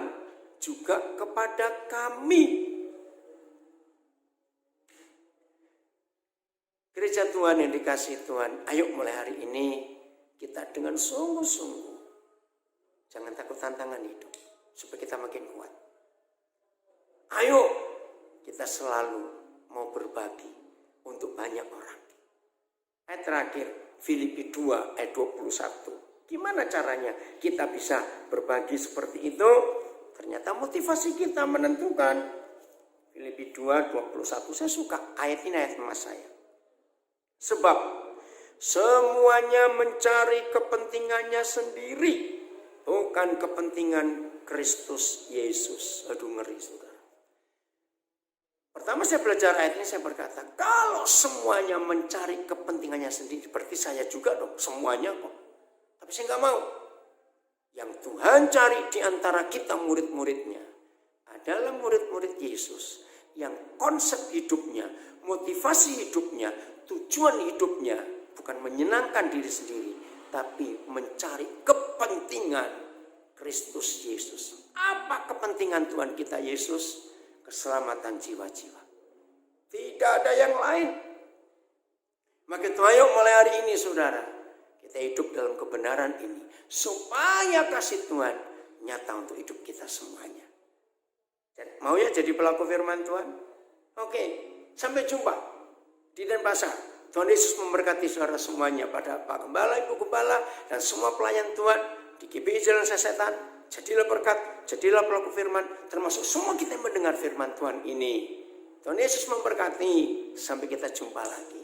Juga kepada kami. Gereja Tuhan yang dikasihi Tuhan. Ayo mulai hari ini kita dengan sungguh-sungguh. Jangan takut tantangan hidup. Supaya kita makin kuat. Ayo kita selalu mau berbagi untuk banyak orang. Ayat terakhir Filipi 2 ayat 21. Gimana caranya kita bisa berbagi seperti itu? Ternyata motivasi kita menentukan. Filipi 2 21. Saya suka ayat ini, ayat emas saya. Sebab semuanya mencari kepentingannya sendiri. Bukan kepentingan Kristus Yesus. Aduh ngeri, saudara. Pertama saya belajar ayat ini, saya berkata, kalau semuanya mencari kepentingannya sendiri, berarti saya juga dong, semuanya kok. Tapi saya nggak mau. Yang Tuhan cari di antara kita murid-muridnya adalah murid-murid Yesus. Yang konsep hidupnya, motivasi hidupnya, tujuan hidupnya bukan menyenangkan diri sendiri, tapi mencari kepentingan Kristus Yesus. Apa kepentingan Tuhan kita Yesus? Keselamatan jiwa-jiwa. Tidak ada yang lain. Maka itu ayo mulai hari ini, saudara, kita hidup dalam kebenaran ini. Supaya kasih Tuhan nyata untuk hidup kita semuanya. Mau ya jadi pelaku firman Tuhan? Oke, sampai jumpa di Denpasar. Tuhan Yesus memberkati saudara semuanya, pada Pak Gembala, Ibu Gembala, dan semua pelayan Tuhan di GBI Jalan Sasetan. Jadilah berkat, jadilah pelaku firman, termasuk semua kita yang mendengar firman Tuhan ini. Tuhan Yesus memberkati, sampai kita jumpa lagi.